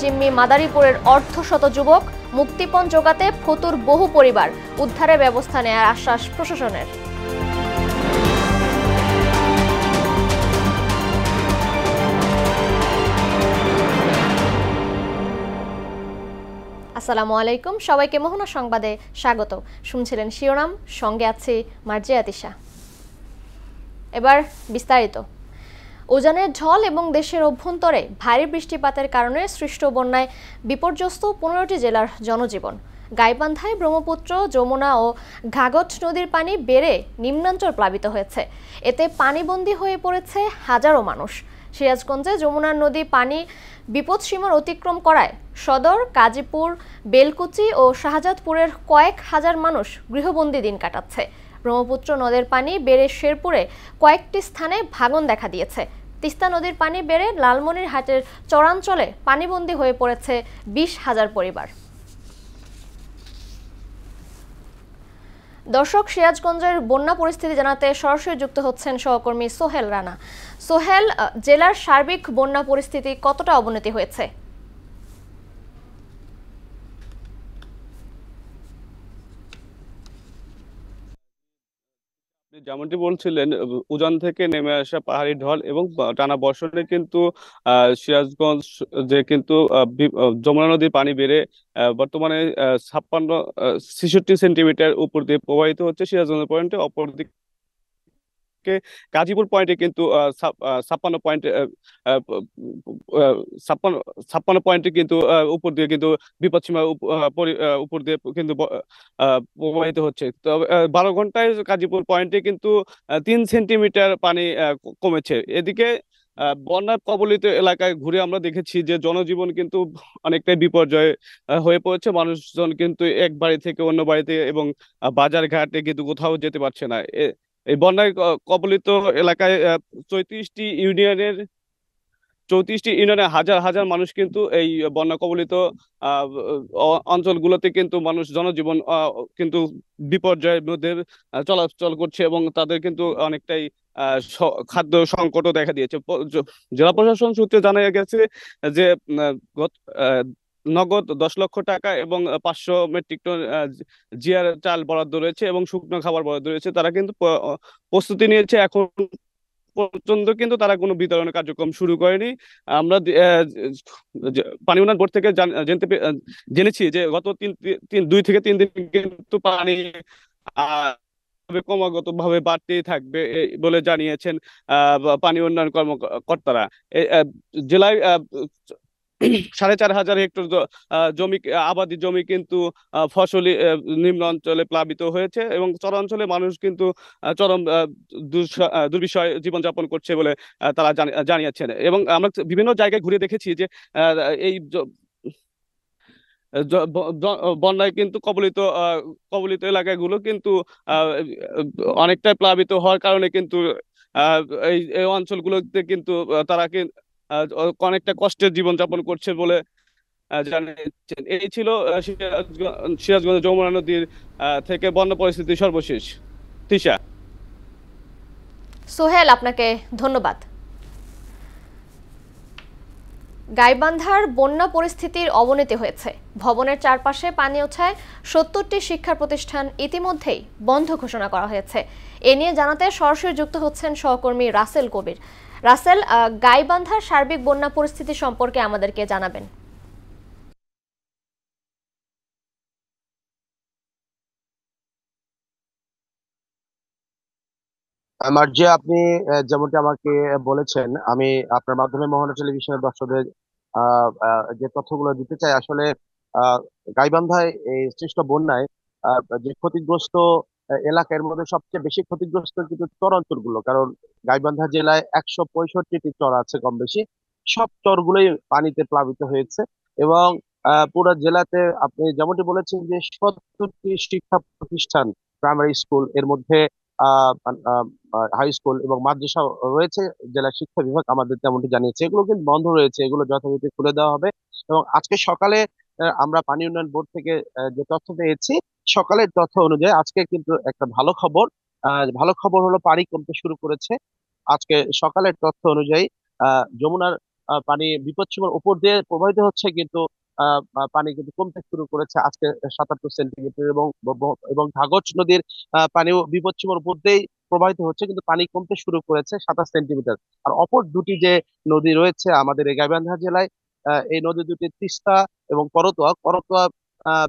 জিম্মি মাদারীপুরের অর্ধশত যুবক, মুক্তিপণ জোগাতে ফতুর বহু পরিবার, উদ্ধারের ব্যবস্থা নেয়ার আশ্বাস প্রশাসনের। আসসালামু আলাইকুম, সবাইকে মোহনা সংবাদে স্বাগত। শুনছিলেন শিরোনাম, সঙ্গে আছি মার্জিয়া তিশা। এবার বিস্তারিত। উজানের ঢল এবং দেশের অভ্যন্তরে ভারী বৃষ্টিপাতের কারণে সৃষ্ট বন্যায় বিপর্যস্ত 15টি জেলার জনজীবন। গাইবান্ধায় ব্রহ্মপুত্র, যমুনা ও ঘাঘট নদীর পানি বেড়ে নিম্নাঞ্চল প্লাবিত হয়েছে। এতে পানিবন্দী হয়ে পড়েছে হাজারো মানুষ। সিরাজগঞ্জে যমুনার নদী পানি বিপদসীমার অতিক্রম করায় সদর, কাজীপুর, বেলকুচি ও শাহজাদপুরের কয়েক হাজার মানুষ গৃহবন্দী দিন কাটাচ্ছে। ব্রহ্মপুত্র নদের পানি বেড়ে শেরপুরে কয়েকটি স্থানে ভাঙন দেখা দিয়েছে। তিস্তা নদীর পানি বেড়ে লালমনিরহাটের চরাঞ্চলে পানিবন্দী হয়ে পড়েছে 20,000 পরিবার। দর্শক, সিরাজগঞ্জের বন্যা পরিস্থিতি জানাতে সরাসরি যুক্ত হচ্ছেন সহকর্মী সোহেল রানা। সোহেল, জেলার সার্বিক বন্যা পরিস্থিতি কতটা অবনতি হয়েছে? যেমনটি বলছিলেন, উজান থেকে নেমে আসা পাহাড়ি ঢল এবং টানা বর্ষণে কিন্তু সিরাজগঞ্জ যে কিন্তু যমুনা নদীর পানি বেড়ে বর্তমানে 66 সেন্টিমিটার উপর দিয়ে প্রবাহিত হচ্ছে সিরাজগঞ্জ পয়েন্টে। অপরদিকে গাজীপুর পয়েন্টে কিন্তু 56 পয়েন্ট, 56 পয়েন্টে কিন্তু উপর দিয়ে কিন্তু বিপদসীমা উপর দিয়ে কিন্তু প্রবাহিত হচ্ছে। তবে 12 ঘন্টায় গাজীপুর পয়েন্টে কিন্তু 3 সেন্টিমিটার পানি কমেছে। এদিকে বন্যার কবলিত এলাকায় ঘুরে আমরা দেখেছি যে জনজীবন কিন্তু অনেকটাই বিপর্যয় হয়ে পড়েছে। মানুষজন কিন্তু এক বাড়ি থেকে অন্য বাড়িতে এবং বাজার ঘাটে কিন্তু কোথাও যেতে পারছে না। এই বন্যায় কবলিত এলাকায় 34টি ইউনিয়নের 34টি ইউনিয়নে হাজার হাজার মানুষ কিন্তু এই বন্যা কবলিত অঞ্চলগুলোতে কিন্তু জনজীবন কিন্তু বিপর্যয়ের মধ্যে চলাচল করছে এবং তাদের কিন্তু অনেকটাই খাদ্য সংকটও দেখা দিয়েছে। জেলা প্রশাসন সূত্রে জানা গেছে যে নগদ 10 লক্ষ টাকা এবং 500 মেট্রিক টন জিআর চাল বরাদ্দ রয়েছে এবং শুকনো খাবার বরাদ্দ রয়েছে। তারা কিন্তু প্রস্তুতি নিয়েছে। এখন পর্যন্ত কিন্তু তারা কোনো বিতরণের কার্যক্রম শুরু করেনি। আমরা পানি উন্নয়ন বোর্ড থেকে জেনেছি যে গত 2 থেকে 3 দিন কিন্তু পানি ক্রমাগত ভাবে বাড়তেই থাকবে বলে জানিয়েছেন পানি উন্নয়ন কর্মকর্তারা। জেলায় 4,500 হেক্টর জমি, আবাদি জমি কিন্তু ফসলি নিম্ন অঞ্চলে প্লাবিত হয়েছে এবং চরাঞ্চলে মানুষ কিন্তু চরম দুর্বিষহ জীবনযাপন করছে বলে তারা জানিয়েছেন। এবং আমরা বিভিন্ন জায়গায় ঘুরে দেখেছি যে এই বন্যায় কিন্তু কবলিত এলাকাগুলো কিন্তু অনেকটা প্লাবিত হওয়ার কারণে কিন্তু এই অঞ্চলগুলোতে কিন্তু তারা অনেকটা কষ্টের জীবনযাপন করছে বলে জানিয়েছেন। এই ছিল সিরাজগঞ্জ যমুনা নদীর থেকে বন্যা পরিস্থিতি সর্বশেষ। তিশা। সোহেল, আপনাকে ধন্যবাদ। গাইবান্ধার বন্যা পরিস্থিতির অবনতি হয়েছে। ভবনের চারপাশে পানি ওঠায় 70টি শিক্ষা প্রতিষ্ঠান ইতিমধ্যেই বন্ধ ঘোষণা করা হয়েছে। এ নিয়ে জানাতে সরাসরি যুক্ত হচ্ছেন সহকর্মী রাসেল কবির। রাসেল, গাইবান্ধার সার্বিক বন্যা পরিস্থিতি সম্পর্কে আমাদেরকে জানাবেন। মার্জিয়া, আপনি যেমনটি আমাকে বলেছেন, আমি আপনার মাধ্যমে মোহনা টেলিভিশনের দর্শকদের যে তথ্যগুলো দিতে চাই। আসলে গাইবান্ধায় এই সৃষ্ট বন্যায় যে ক্ষতিগ্রস্ত এলাকার মধ্যে সবচেয়ে বেশি ক্ষতিগ্রস্ত কিন্তু চর অঞ্চলগুলো। কারণ গাইবান্ধা জেলায় 165টি চর আছে কম বেশি। সব চরগুলোই পানিতে প্লাবিত হয়েছে এবং পুরো জেলাতে আপনি যেমনটি বলেছেন যে 70টি শিক্ষা প্রতিষ্ঠান, প্রাইমারি স্কুল, এর মধ্যে হাই স্কুল এবং মাদ্রাসা রয়েছে। জেলা শিক্ষা বিভাগ আমাদের তেমনটি জানিয়েছে এগুলো কিন্তু বন্ধ রয়েছে, এগুলো যথারীতি খুলে দেওয়া হবে। এবং আজকে সকালে আমরা পানি উন্নয়ন বোর্ড থেকে যে তথ্য পেয়েছি, সকালের তথ্য অনুযায়ী আজকে কিন্তু একটা ভালো খবর। ভালো খবর হলো পানি কমতে শুরু করেছে। আজকে সকালের তথ্য অনুযায়ী যমুনার পানি বিপদসীমার উপর দিয়ে প্রবাহিত হচ্ছে, কিন্তু পানি কিন্তু কমতে শুরু করেছে আজকে 77 সেন্টিমিটার, এবং ঘাগজ নদীর পানিও বিপদসীমার উপর দিয়েই প্রবাহিত হচ্ছে, কিন্তু পানি কমতে শুরু করেছে 27 সেন্টিমিটার। আর অপর দুটি যে নদী রয়েছে আমাদের এই গাইবান্ধা জেলায়, এই নদী দুটি তিস্তা এবং করতোয়া। করতোয়া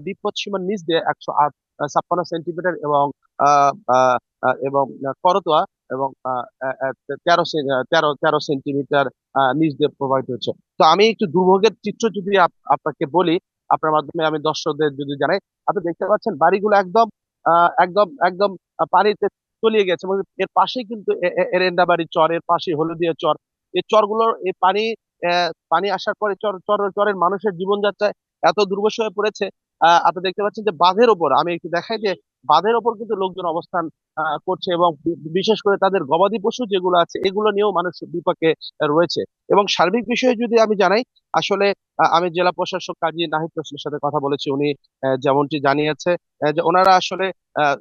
বিপদসীমার নিচ দিয়ে 156 সেন্টিমিটার, এবং আহ, আহ, এবং করতোয়া এবং 13 সেন্টিমিটার নিচ দিয়ে প্রবাহিত হচ্ছে। তো আমি একটু দুর্ভোগের চিত্র যদি আপনাকে বলি, আপনার মাধ্যমে আমি দর্শকদের যদি জানাই, আপনি দেখতে পাচ্ছেন বাড়িগুলো একদম একদম একদম পানিতে তলিয়ে গেছে, এবং এর পাশেই কিন্তু এরেন্দাবাড়ি চর, এর পাশে হলদিয়া চর। এই চরগুলোর এই পানি আসার পরে চরের মানুষের জীবনযাত্রায় এত দুর্বশ হয়ে পড়েছে। আপনি দেখতে পাচ্ছেন যে বাঁধের ওপর, আমি একটু দেখাই যে বাঁধের ওপর কিন্তু লোকজন অবস্থান করছে, এবং বিশেষ করে তাদের গবাদি পশু যেগুলো আছে এগুলো নিয়েও মানুষ বিপাকে রয়েছে। এবং সার্বিক বিষয়ে যদি আমি জানাই, আসলে আমি জেলা প্রশাসক কাজী নাহিদ হোসেনের সাথে কথা বলেছি। উনি যেমনটি জানিয়েছে যে ওনারা আসলে আহ,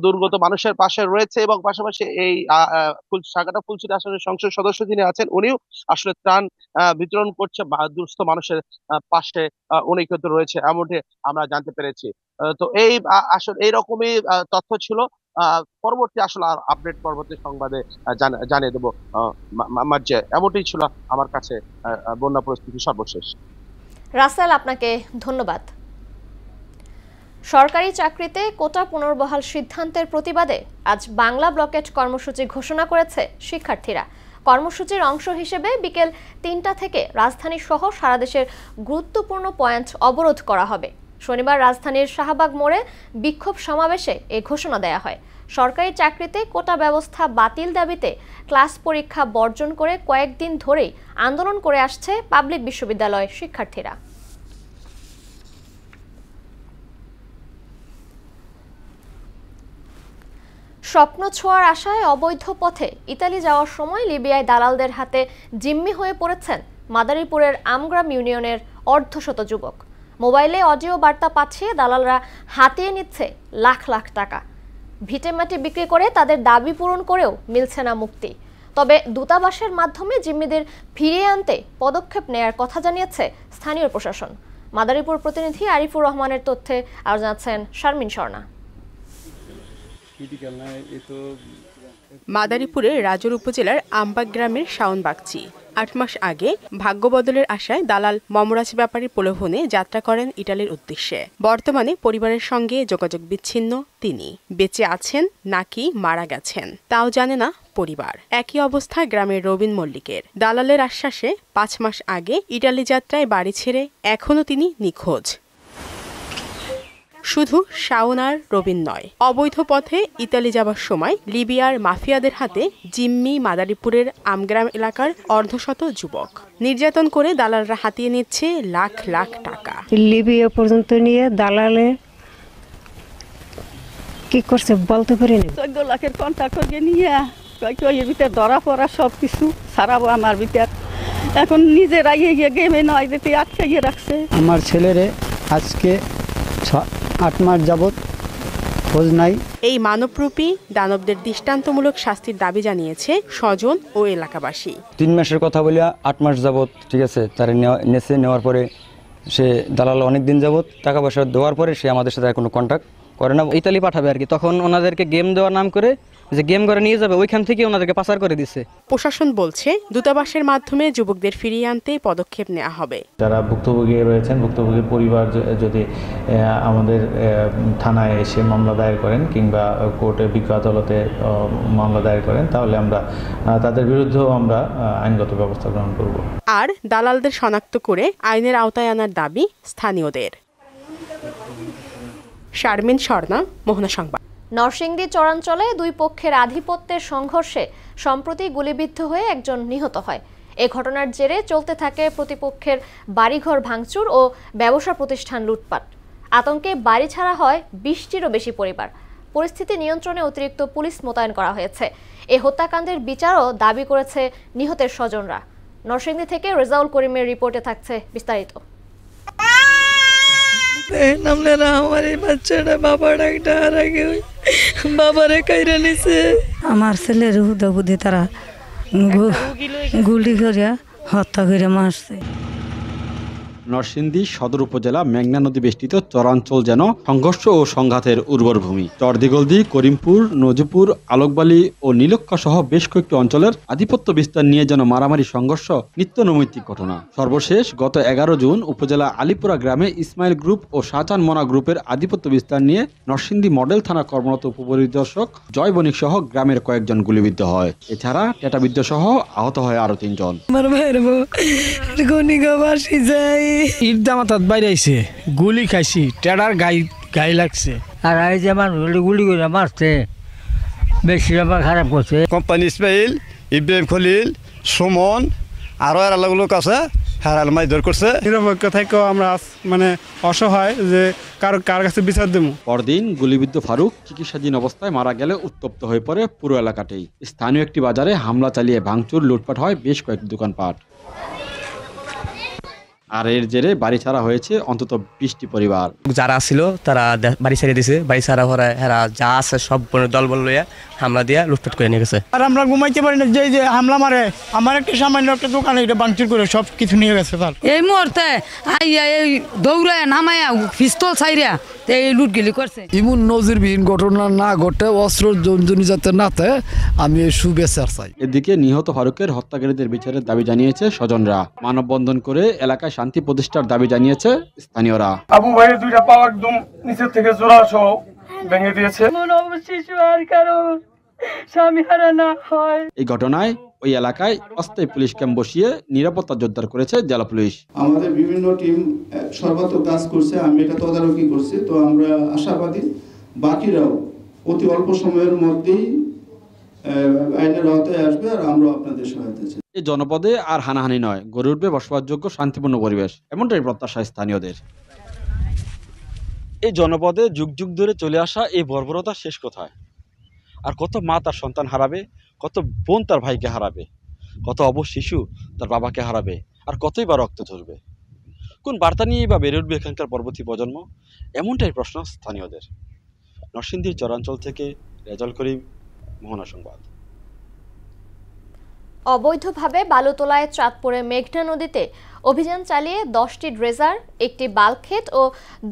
দুর্গত মানুষের পাশে রয়েছে, এবং পাশাপাশি এই সাগাটা ফুলছড়ি আসনের সংসদ সদস্য যিনি আছেন উনিও আসলে ত্রাণ বিতরণ করছে বা দুস্থ মানুষের পাশে উনি কিন্তু রয়েছে, এমনটি আমরা জানতে পেরেছি। তো এই আসলে এইরকমই তথ্য ছিল। পরবর্তী আসলে আপডেট পরবর্তী সংবাদে জানিয়ে দেবো। মার্জে, এমনটাই ছিল আমার কাছে বন্যা পরিস্থিতি সর্বশেষ। রাসেল, আপনাকে ধন্যবাদ। সরকারি চাকরিতে কোটা পুনর্বহাল সিদ্ধান্তের প্রতিবাদে আজ বাংলা ব্লকেট কর্মসূচি ঘোষণা করেছে শিক্ষার্থীরা। কর্মসূচির অংশ হিসেবে বিকেল ৩টা থেকে রাজধানী সহ সারা দেশের গুরুত্বপূর্ণ পয়েন্ট অবরোধ করা হবে। শনিবার রাজধানীর শাহবাগ মোড়ে বিক্ষোভ সমাবেশে এ ঘোষণা দেয়া হয়। সরকারি চাকরিতে কোটা ব্যবস্থা বাতিল দাবিতে ক্লাস পরীক্ষা বর্জন করে কয়েকদিন ধরেই আন্দোলন করে আসছে পাবলিক বিশ্ববিদ্যালয় শিক্ষার্থীরা। স্বপ্ন ছোঁয়ার আশায় অবৈধ পথে ইতালি যাওয়ার সময় লিবিয়ায় দালালদের হাতে জিম্মি হয়ে পড়েছেন মাদারীপুরের আমগ্রাম ইউনিয়নের অর্ধশত যুবক। মোবাইলে অডিও বার্তা পাঠিয়ে দালালরা হাতিয়ে নিচ্ছে লাখ লাখ টাকা। ভিটেমাটি বিক্রি করে তাদের দাবি পূরণ করেও মিলছে না মুক্তি। তবে দূতাবাসের মাধ্যমে জিম্মিদের ফিরিয়ে আনতে পদক্ষেপ নেয়ার কথা জানিয়েছে স্থানীয় প্রশাসন। মাদারীপুর প্রতিনিধি আরিফুর রহমানের তথ্যে আরো জানাচ্ছেন শারমিন স্বর্ণা। মাদারীপুরের রাজুর উপজেলার আমবাগ গ্রামের শাওন বাগচি ৮ মাস আগে ভাগ্য বদলের আশায় দালাল মমরাজ ব্যাপারীর প্রলোভনে যাত্রা করেন ইটালির উদ্দেশ্যে। বর্তমানে পরিবারের সঙ্গে যোগাযোগ বিচ্ছিন্ন তিনি। বেঁচে আছেন নাকি মারা গেছেন তাও জানে না পরিবার। একই অবস্থা গ্রামের রবিন মল্লিকের। দালালের আশ্বাসে ৫ মাস আগে ইটালি যাত্রায় বাড়ি ছেড়ে এখনও তিনি নিখোঁজ। শুধু শাওন আর রবিন নয়, অবৈধ পথে ইতালি যাবার সময় লিবিয়ার মাফিয়াদের হাতে জিম্মি মাদারীপুরের আমগ্রাম এলাকার অর্ধশত যুবক। নির্যাতন করে দালালরা হাতিয়ে নিচ্ছে লাখ লাখ টাকা। লিবিয়া পর্যন্ত নিয়ে দালালে কি করছে বলতে পারিনি। 14 লাখের কন্ট্রাক্ট করে নিয়ে এর ভিতরে ধরা পড়া সবকিছু ছাড়াবো আমার ভিতর। এখন নিজেরাই গিয়ে গেমে নয় যেতে আটকাইয়ে রাখছে। আমার ছেলেরে আজকে ৮ মাস যাবত খোঁজ নাই। এই মানবরূপী দানবদের দৃষ্টান্তমূলক শাস্তির দাবি জানিয়েছে স্বজন ও এলাকাবাসী। ৩ মাসের কথা বলে ৮ মাস যাবত, ঠিক আছে, তার নেওয়ার পরে সে দালাল অনেক দিন যাবত টাকা পয়সা দেওয়ার পরে সে আমাদের সাথে কোনো কন্ট্যাক্ট করে না। ইতালি পাঠাবে আর কি, তখন ওনাদেরকে গেম দেওয়ার নাম করে যে গেম করে নিয়ে যাবে, ওইখান থেকে ওনাদেরকে পাচার করে দিচ্ছে। প্রশাসন বলছে দূতাবাসের মাধ্যমে যুবকদের ফিরিয়ে আনতে পদক্ষেপ নেওয়া হবে। যারা ভুক্তভোগী রয়েছেন, ভুক্তভোগীর পরিবার যদি আমাদের থানায় এসে মামলা দায়ের করেন কিংবা কোর্টে বিজ্ঞ আদালতে মামলা দায়ের করেন, তাহলে আমরা তাদের বিরুদ্ধেও আমরা আইনগত ব্যবস্থা গ্রহণ করব। আর দালালদের শনাক্ত করে আইনের আওতায় আনার দাবি স্থানীয়দের। শারমিন স্বর্ণা, মোহনা সংবাদ। নরসিংদী চরাঞ্চলে দুই পক্ষের আধিপত্যের সংঘর্ষে সম্প্রতি গুলিবিদ্ধ হয়ে একজন নিহত হয়। এ ঘটনার জেরে চলতে থাকে প্রতিপক্ষের বাড়িঘর ভাঙচুর ও ব্যবসা প্রতিষ্ঠান লুটপাট। আতঙ্কে বাড়ি ছাড়া হয় ২০টিরও বেশি পরিবার। পরিস্থিতি নিয়ন্ত্রণে অতিরিক্ত পুলিশ মোতায়েন করা হয়েছে। এ হত্যাকাণ্ডের বিচারও দাবি করেছে নিহতের স্বজনরা। নরসিংদী থেকে রেজাউল করিমের রিপোর্টে থাকছে বিস্তারিত। আমার ছেলের হুদাবুদি তারা গুলি করে হত্যা করে মারছে। নরসিংদী সদর উপজেলা মেঘনা নদী বেষ্টিত চরাঞ্চল যেন সংঘর্ষ ও সংঘাতের উর্বর ভূমি। চরদিগলদি, করিমপুর, নজিপুর, আলোকবালি ও নীলক্ষা সহ বেশ কয়েকটি অঞ্চলের আধিপত্য বিস্তার নিয়ে যেন মারামারি সংঘর্ষ নিত্য নৈমিত্তিক ঘটনা। সর্বশেষ গত 11 জুন উপজেলা আলীপুরা গ্রামে ইসমাইল গ্রুপ ও শাহজাহান মনা গ্রুপের আধিপত্য বিস্তার নিয়ে নরসিংদী মডেল থানা কর্মরত উপপরিদর্শক জয় বণিক সহ গ্রামের কয়েকজন গুলিবিদ্ধ হয়। এছাড়া টেটাবিদ্ধ সহ আহত হয় আরো 3 জন। ঈদ জামাতাত বাইরে আইছে, গুলি খাইছি, টেডার গাই লাগছে। আর এই যে মানুষ গুলি করে মারছে, বেশি আমার খারাপ করছে। কোম্পানি ইসমাইল, ইব্রাহিম খলিল, সুমন আরো আর আলাদা লোক আছে, হারাল মাইধর করছে। নিরপেক্ষ থেকেও আমরা মানে অসহায় যে কার কাছে বিচার দেবো। পরদিন গুলিবিদ্ধ ফারুক চিকিৎসাধীন অবস্থায় মারা গেলে উত্তপ্ত হয়ে পড়ে পুরো এলাকাতেই। স্থানীয় একটি বাজারে হামলা চালিয়ে ভাঙচুর, লুটপাট হয় বেশ কয়েকটি দোকানপাট। আর এর জেরে বাড়ি ছাড়া হয়েছে অন্তত 20টি পরিবার। যারা ছিল তারা বাড়ি ছেড়ে দিছে, বাড়ি ছাড়া পরে এরা যা আছে সব দলবল লইয়া হামলা দিয়া লুটপাট করে নিয়ে গেছে। আর আমরা ঘুমাইতে পারি না, যে হামলা মারে আমার একটা সামান্য একটা দোকানে এটা ভাঙচুর করে সব কিছু নিয়ে গেছে। তার এই মুহূর্তে এই দৌড়ায় নামায়া পিস্তল ছাইরা এই লুটগুলি করছে। এমন নজিরবিহীন ঘটনা না ঘটে, অস্ত্র জঞ্জনি যাতে নাতে আমি শুভেচ্ছার চাই। এদিকে নিহত ফারুকের হত্যাকারীদের বিচারের দাবি জানিয়েছে স্বজনরা। মানববন্ধন করে এলাকায় শান্তি প্রতিষ্ঠার দাবি জানিয়েছে স্থানীয়রা। আবু ভাইয়ের 2টা পা একদম নিচের থেকে জোড়া সহ ভেঙে দিয়েছে। শিশু আর কারো স্বামী হারা না হয়। এই ঘটনায় ওই এলাকায় অস্থায়ী পুলিশ ক্যাম্প বসিয়ে নিরাপত্তা জোরদার করেছে জেলা পুলিশ। আমাদের বিভিন্ন টিম সর্বাত্মক কাজ করছে, আমি এটা তদারকি করছি। তো আমরা আশাবাদী বাকিরাও অতি অল্প সময়ের মধ্যেই আইনের আওতায় আসবে, আর আমরা আপনাদের সহায়তা চাই। এই জনপদে আর হানাহানি নয়, গড়ে উঠবে বসবাসযোগ্য শান্তিপূর্ণ পরিবেশ, এমনটাই প্রত্যাশা স্থানীয়দের। এই জনপদে যুগ যুগ ধরে চলে আসা এই বর্বরতা শেষ কোথায়? আর কত মা তার সন্তান হারাবে, কত বোন তার ভাইকে হারাবে, কত অবশ শিশু তার বাবাকে হারাবে, আর কতই বা রক্ত ঝরবে? কোন বার্তা নিয়েই বা বেড়ে উঠবে এখানকার পরবর্তী প্রজন্ম? এমনটাই প্রশ্ন স্থানীয়দের। নরসিংদীর চরাঞ্চল থেকে রেজাউল করিম, মোহনা সংবাদ। অবৈধভাবে বালু তোলায় চাঁদপুরে মেঘনা নদীতে অভিযান চালিয়ে 10টি ড্রেজার, একটি বাল্কহেড ও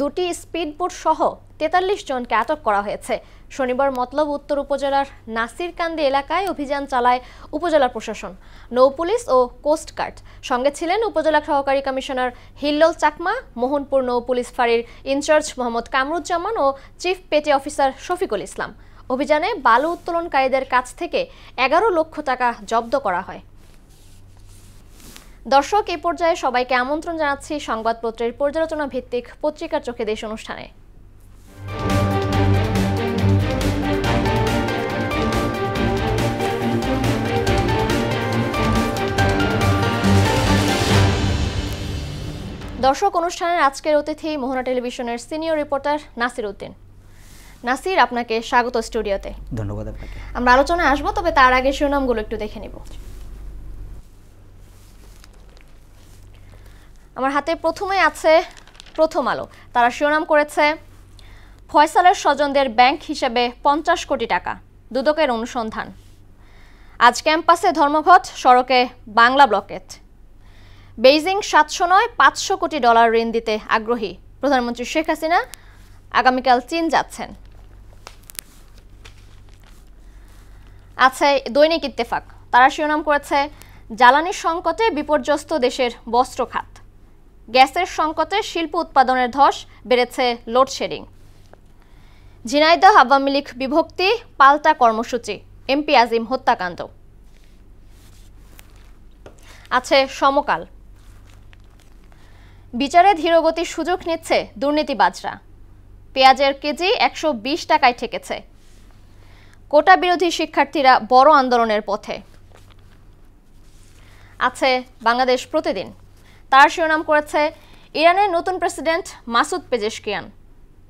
2টি স্পিডবোট সহ 43 জনকে আটক করা হয়েছে। শনিবার মতলব উত্তর উপজেলার নাসিরকান্দি এলাকায় অভিযান চালায় উপজেলা প্রশাসন, নৌপুলিশ ও কোস্টগার্ড। সঙ্গে ছিলেন উপজেলা সহকারী কমিশনার হিল্লোল চাকমা, মোহনপুর নৌপুলিশ ফাঁড়ির ইনচার্জ মোহাম্মদ কামরুজ্জামান ও chief petty officer Shafiqul Islam. অভিযানে বালু উত্তোলনকারীদের কাছ থেকে 11 লক্ষ টাকা জব্দ করা হয়। দর্শক, এই পর্যায়ে সবাইকে আমন্ত্রণ জানাচ্ছি সংবাদপত্রের পর্যালোচনা ভিত্তিক পত্রিকার চোখে দেশ অনুষ্ঠানে। দর্শক, অনুষ্ঠানের আজকের অতিথি মোহনা টেলিভিশনের সিনিয়র রিপোর্টার নাসির উদ্দিন। নাসির, আপনাকে স্বাগত স্টুডিওতে। ধন্যবাদ আপনাকে। আমরা আলোচনায় আসবো, তবে তার আগে শিরোনামগুলো একটু দেখে নিব। আমার হাতে প্রথমে আছে প্রথম আলো। তারা শিরোনাম করেছে, ফয়সালের স্বজনদের ব্যাংক হিসেবে 50 কোটি টাকা, দুদকের অনুসন্ধান। আজ ক্যাম্পাসে ধর্মঘট, সড়কে বাংলা ব্লকেট। বেইজিং 700 নয় 500 কোটি ডলার ঋণ দিতে আগ্রহী, প্রধানমন্ত্রী শেখ হাসিনা আগামীকাল চীন যাচ্ছেন। আছে দৈনিক ইত্তেফাক। তারা শিরোনাম করেছে, জ্বালানি সংকটে বিপর্যস্ত দেশের বস্ত্র খাত। গ্যাসের সংকটে শিল্প উৎপাদনের ধস, বেড়েছে লোডশেডিং। ঝিনাইদহ আওয়ামী লীগ বিভক্তি, পাল্টা কর্মসূচি, এমপি আজিম হত্যাকাণ্ড। আছে সমকাল। বিচারে ধীরগতির সুযোগ নিচ্ছে দুর্নীতিবাজরা। পেঁয়াজের কেজি 120 টাকায় ঠেকেছে। কোটা বিরোধী শিক্ষার্থীরা বড় আন্দোলনের পথে। আছে বাংলাদেশ প্রতিদিন। তার শিরোনাম করেছে, ইরানের নতুন প্রেসিডেন্ট মাসুদ পেজেশকিয়ান,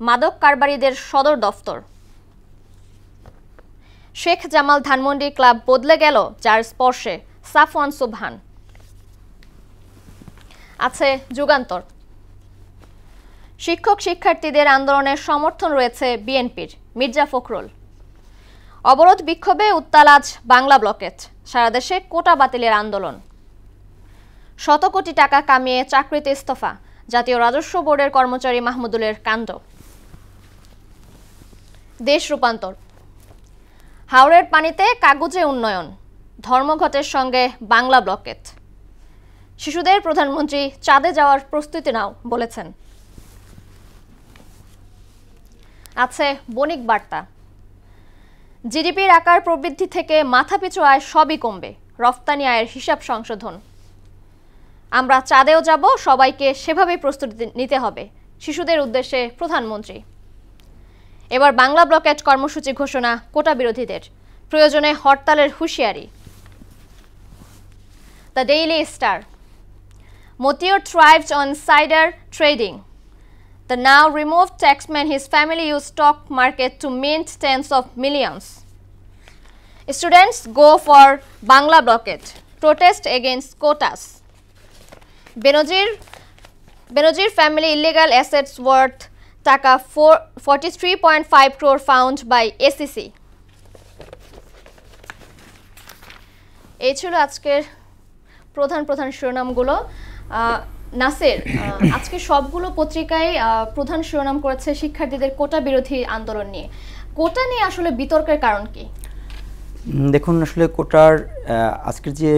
মাদক কারবারিদের সদর দফতর। শেখ জামাল ধানমন্ডি ক্লাব বদলে গেল যার স্পর্শে, সাফওয়ান সুবহান। আছে যুগান্তর। শিক্ষক শিক্ষার্থীদের আন্দোলনের সমর্থন রয়েছে বিএনপির, মির্জা ফখরুল। অবরোধ বিক্ষোভে উত্তাল আজ বাংলা ব্লকেট, সারা দেশে কোটা বাতিলের আন্দোলন। শত কোটি টাকা কামিয়ে চাকরিতে ইস্তফা জাতীয় রাজস্ব বোর্ডের কর্মচারী মাহমুদুলের কাণ্ড। দেশ রূপান্তর। হাওরের পানিতে কাগজে উন্নয়ন, ধর্মঘটের সঙ্গে বাংলা ব্লকেট। শিশুদের প্রধানমন্ত্রী চাঁদে যাওয়ার প্রস্তুতি নাও বলেছেন। আছে বণিক বার্তা। জিডিপির আকার প্রবৃদ্ধি থেকে মাথাপিছু আয় সবই কমবে, রফতানি আয়ের হিসাব সংশোধন। আমরা চাঁদেও যাব, সবাইকে সেভাবেই প্রস্তুতি নিতে হবে, শিশুদের উদ্দেশ্যে প্রধানমন্ত্রী। এবার বাংলা ব্লকেট কর্মসূচি ঘোষণা কোটা বিরোধীদের, প্রয়োজনে হরতালের হুঁশিয়ারি। The daily star. Motiur thrived on cider trading. The now removed taxman, his family used stock market to mint tens of millions. Students go for Bangla blockade, protest against quotas. Benozir family illegal assets worth taka 43.5 crore found by ACC. এই ছিল আজকের প্রধান শিরোনামগুলো। নাসির, আজকে সবগুলো পত্রিকায় প্রধান শিরোনাম করেছে শিক্ষার্থীদের কোটা বিরোধী আন্দোলন নিয়ে। কোটা নিয়ে আসলে বিতর্কের কারণ কি? দেখুন, আসলে কোটার আজকের যে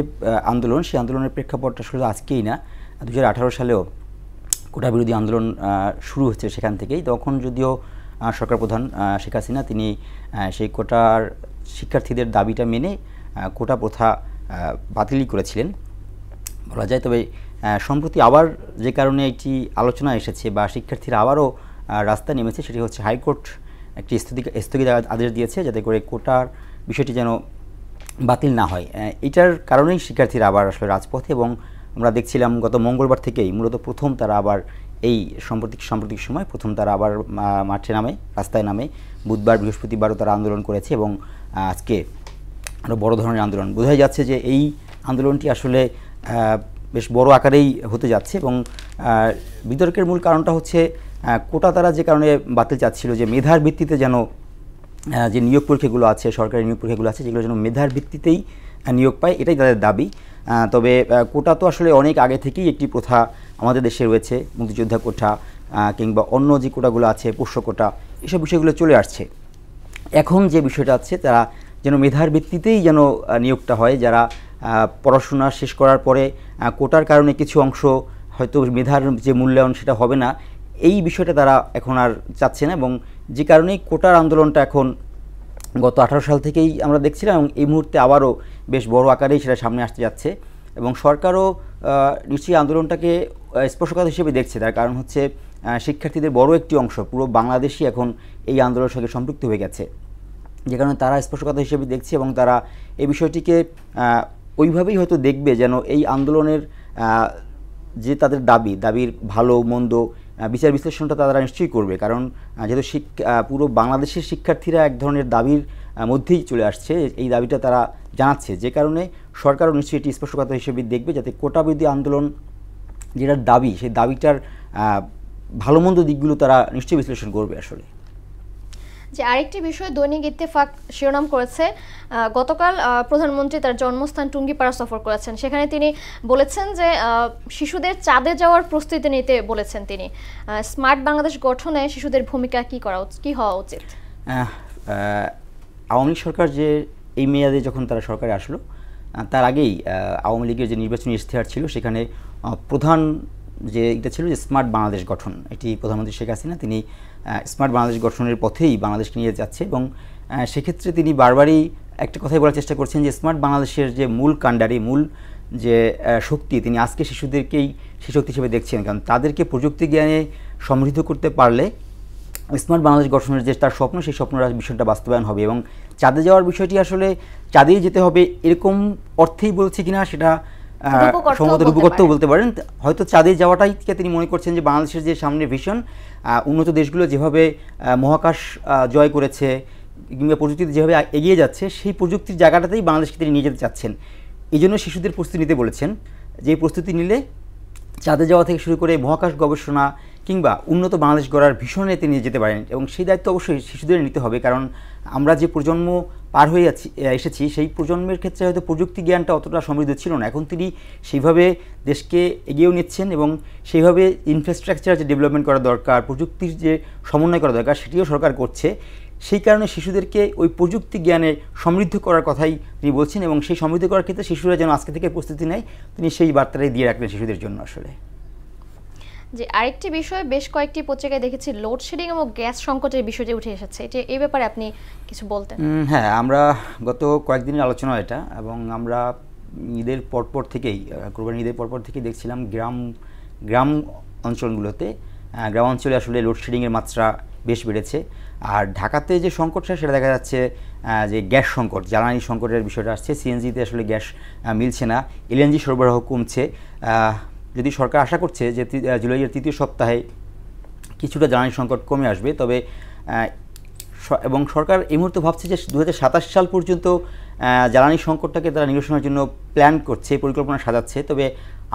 আন্দোলন, সেই আন্দোলনের প্রেক্ষাপট আসলে আজকেই না, 2018 সালেও কোটা বিরোধী আন্দোলন শুরু হচ্ছে সেখান থেকেই। তখন যদিও সরকার প্রধান শেখ হাসিনা তিনি সেই কোটার শিক্ষার্থীদের দাবিটা মেনে কোটা প্রথা বাতিল করেছিলেন বলা যায়। তবে সম্প্রতি আবার যে কারণে একটি আলোচনা এসেছে বা শিক্ষার্থীরা আবারও রাস্তায় নেমেছে, সেটি হচ্ছে হাইকোর্ট একটি স্থগিত আদেশ দিয়েছে যাতে করে কোটার বিষয়টি যেন বাতিল না হয়। এটার কারণেই শিক্ষার্থীরা আবার আসলে রাজপথে, এবং আমরা দেখছিলাম গত মঙ্গলবার থেকেই মূলত প্রথম তারা আবার এই সাম্প্রতিক সময় প্রথম তারা আবার মাঠে নামে, রাস্তায় নামে। বুধবার বৃহস্পতিবারও তারা আন্দোলন করেছে এবং আজকে আরও বড় ধরনের আন্দোলন। বোঝাই যাচ্ছে যে এই আন্দোলনটি আসলে বেশ বড় আকারেই হতে যাচ্ছে। এবং বিতর্কের মূল কারণটা হচ্ছে কোটা তারা যে কারণে বাতিল চাচ্ছিল, যে মেধার ভিত্তিতে যেন যে নিয়োগ পরীক্ষাগুলো আছে, সরকারি নিয়োগ পরীক্ষাগুলো আছে, যেগুলো যেন মেধার ভিত্তিতেই নিয়োগ পায়, এটাই তাদের দাবি। তবে কোটা তো আসলে অনেক আগে থেকেই একটি প্রথা আমাদের দেশে রয়েছে, মুক্তিযোদ্ধা কোটা কিংবা অন্য যে কোটাগুলো আছে, পোষ্য কোটা, এসব বিষয়গুলো চলে আসছে। এখন যে বিষয়টা আছে, তারা যেন মেধার ভিত্তিতেই যেন নিয়োগটা হয়। যারা পড়াশোনা শেষ করার পরে কোটার কারণে কিছু অংশ হয়তো মেধার যে মূল্যায়ন সেটা হবে না, এই বিষয়টা তারা এখন আর চাচ্ছে না। এবং যে কারণেই কোটার আন্দোলনটা এখন গত 18 সাল থেকেই আমরা দেখছিলাম, এবং এই মুহূর্তে আবারও বেশ বড় আকারেই সেটা সামনে আসতে যাচ্ছে। এবং সরকারও নিশ্চয়ই আন্দোলনটাকে স্পর্শকাতর হিসেবে দেখছে। তার কারণ হচ্ছে শিক্ষার্থীদের বড় একটি অংশ পুরো বাংলাদেশই এখন এই আন্দোলনের সঙ্গে সম্পৃক্ত হয়ে গেছে, যে কারণে তারা স্পর্শকাতর হিসেবে দেখছে এবং তারা এই বিষয়টিকে ওইভাবেই হয়তো দেখবে যেন এই আন্দোলনের যে তাদের দাবির ভালো মন্দ বিচার বিশ্লেষণটা তারা নিশ্চয়ই করবে। কারণ যেহেতু পুরো বাংলাদেশের শিক্ষার্থীরা এক ধরনের দাবির মধ্যেই চলে আসছে, এই দাবিটা তারা জানাচ্ছে, যে কারণে সরকারও নিশ্চয়ই এটি স্পর্শকাতর হিসেবে দেখবে, যাতে কোটা বিরোধী আন্দোলন যেটার দাবি, সেই দাবিটার ভালো মন্দ দিকগুলো তারা নিশ্চয়ই বিশ্লেষণ করবে। আসলে যে আরেকটি বিষয় দৈনিক ইত্তেফাক শিরোনাম করেছে, গতকাল প্রধানমন্ত্রী তার জন্মস্থান টুঙ্গিপাড়া সফর করেছেন। সেখানে তিনি বলেছেন যে শিশুদের চাঁদে যাওয়ার প্রস্তুতি নিতে বলেছেন তিনি। স্মার্ট বাংলাদেশ গঠনে শিশুদের ভূমিকা কি হওয়া উচিত? আওয়ামী লীগ সরকার যে এই মেয়াদে যখন তারা সরকারে আসলো, তার আগেই আওয়ামী লীগের যে নির্বাচনী ইশতেহার ছিল, সেখানে প্রধান যে এটা ছিল যে স্মার্ট বাংলাদেশ গঠন। এটি প্রধানমন্ত্রী শেখ হাসিনা তিনি স্মার্ট বাংলাদেশ গঠনের পথেই বাংলাদেশকে নিয়ে যাচ্ছে। এবং সেক্ষেত্রে তিনি বারবারই একটা কথাই বলার চেষ্টা করছেন যে স্মার্ট বাংলাদেশের যে মূল কাণ্ডারি, মূল যে শক্তি, তিনি আজকে শিশুদেরকেই সেই শক্তি হিসেবে দেখছেন। কারণ তাদেরকে প্রযুক্তি জ্ঞানে সমৃদ্ধ করতে পারলে স্মার্ট বাংলাদেশ গঠনের যে তার স্বপ্ন, সেই স্বপ্নের বিষয়টা বাস্তবায়ন হবে। এবং চাঁদে যাওয়ার বিষয়টি আসলে চাঁদেই যেতে হবে এরকম অর্থেই বলছে কিনা সেটা সম্ভবত রূপকর্তাও বলতে পারেন। হয়তো চাঁদে যাওয়াটাই তিনি মনে করছেন যে বাংলাদেশের যে সামনে ভিশন, উন্নত দেশগুলো যেভাবে মহাকাশ জয় করেছে কিংবা প্রযুক্তিতে যেভাবে এগিয়ে যাচ্ছে, সেই প্রযুক্তির জায়গাটাতেই বাংলাদেশকে তিনি নিয়ে যেতে চাচ্ছেন। এই জন্য শিশুদের প্রস্তুতি নিতে বলেছেন, যে প্রস্তুতি নিলে চাঁদে যাওয়া থেকে শুরু করে মহাকাশ গবেষণা কিংবা উন্নত বাংলাদেশ গড়ার ভিশনে তিনি যেতে পারেন। এবং সেই দায়িত্ব অবশ্যই শিশুদের নিতে হবে, কারণ আমরা যে প্রজন্ম পার হয়ে এসেছি, সেই প্রজন্মের ক্ষেত্রে হয়তো প্রযুক্তি জ্ঞানটা অতটা সমৃদ্ধ ছিল না। এখন তিনি সেইভাবে দেশকে এগিয়েও নিচ্ছেন এবং সেইভাবে ইনফ্রাস্ট্রাকচার যে ডেভেলপমেন্ট করা দরকার, প্রযুক্তির যে সমন্বয় করা দরকার, সেটিও সরকার করছে। সেই কারণে শিশুদেরকে ওই প্রযুক্তি জ্ঞানে সমৃদ্ধ করার কথাই তিনি বলছেন এবং সেই সমৃদ্ধ করার ক্ষেত্রে শিশুরা যেন আজকে থেকে প্রস্তুতি নেয়, তিনি সেই বার্তাটাই দিয়ে রাখলেন শিশুদের জন্য। আসলে যে আরেকটি বিষয়, বেশ কয়েকটি পত্রিকায় দেখেছি লোডশেডিং এবং গ্যাস সংকটের বিষয়টি উঠে এসেছে, যে এই ব্যাপারে আপনি কিছু বলতেন? হ্যাঁ, আমরা গত কয়েকদিনের আলোচনা এটা, এবং আমরা ঈদের পরপর থেকেই, কোরবানি ঈদের পরপর থেকেই দেখছিলাম গ্রাম অঞ্চলগুলোতে, গ্রাম অঞ্চলে আসলে লোডশেডিংয়ের মাত্রা বেশ বেড়েছে। আর ঢাকাতে যে সংকটটা সেটা দেখা যাচ্ছে যে গ্যাস সংকট, জ্বালানি সংকটের বিষয়টা আসছে। সিএনজিতে আসলে গ্যাস মিলছে না, এলএনজি সরবরাহ কমছে। যদি সরকার আশা করছে যে জুলাইয়ের 3য় সপ্তাহে কিছুটা জ্বালানি সংকট কমে আসবে, তবে এবং সরকার এই মুহূর্তে ভাবছে যে 2027 সাল পর্যন্ত জ্বালানি সংকটটাকে তারা নিরসনের জন্য প্ল্যান করছে, পরিকল্পনা সাজাচ্ছে। তবে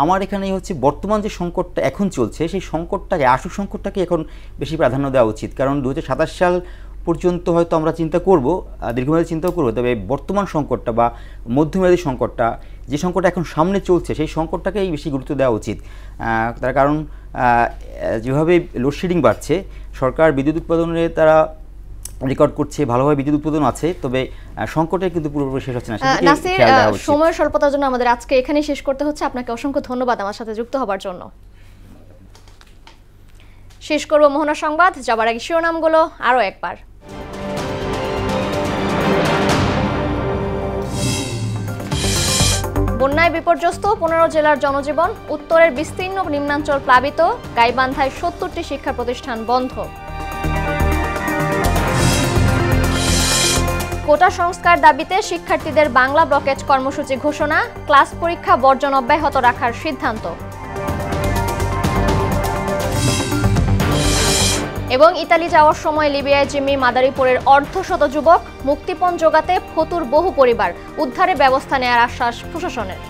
আমার এখানে হচ্ছে বর্তমান যে সংকটটা এখন চলছে, সেই সংকটটাকে, আশু সংকটটাকে এখন বেশি প্রাধান্য দেওয়া উচিত। কারণ 2027 সাল পর্যন্ত হয়তো আমরা চিন্তা করব, দীর্ঘমেয়াদী চিন্তাও করব, তবে বর্তমান সংকটটা বা মধ্যমেয়াদী সংকটটা, যে সংকটটা এখন সামনে চলছে, সেই সংকটটাকেই বেশি গুরুত্ব দেওয়া উচিত। তার কারণ যেভাবে লোডশেডিং বাড়ছে, সরকার বিদ্যুৎ উৎপাদনে তারা রেকর্ড করছে, ভালোভাবে বিদ্যুৎ উৎপাদন আছে, তবে সংকটে কিন্তু পুরোপুরি শেষ হচ্ছে না। নাসির, সময়ের স্বল্পতার জন্য আমাদের আজকে এখানেই শেষ করতে হচ্ছে। আপনাকে অসংখ্য ধন্যবাদ আমার সাথে যুক্ত হবার জন্য। শেষ করব মোহনা সংবাদ, যাবার আগে শিরোনামগুলো আরও একবার। বন্যায় বিপর্যস্ত 15 জেলার জনজীবন, উত্তরের বিস্তীর্ণ নিম্নাঞ্চল প্লাবিত, গাইবান্ধায় 70টি শিক্ষা প্রতিষ্ঠান বন্ধ। কোটা সংস্কার দাবিতে শিক্ষার্থীদের বাংলা ব্লকেজ কর্মসূচি ঘোষণা, ক্লাস পরীক্ষা বর্জন অব্যাহত রাখার সিদ্ধান্ত। এবং ইতালি যাওয়ার সময় লিবিয়ায় জিম্মি মাদারীপুরের অর্ধশত যুবক, মুক্তিপণ জোগাতে ফতুর বহু পরিবার, উদ্ধারে ব্যবস্থা নেয়ার আশ্বাস প্রশাসনের।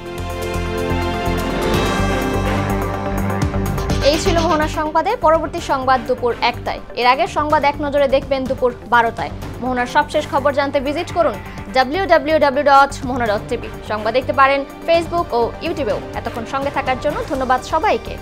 এই ছিল মোহনা সংবাদে। পরবর্তী সংবাদ দুপুর 1টায়। এর আগে সংবাদ এক নজরে দেখবেন দুপুর 12টায়। মোহনার সবশেষ খবর জানতে ভিজিট করুন www.mohana.tv। সংবাদ দেখতে পারেন ফেসবুক ও ইউটিউবেও। এতক্ষণ সঙ্গে থাকার জন্য ধন্যবাদ সবাইকে।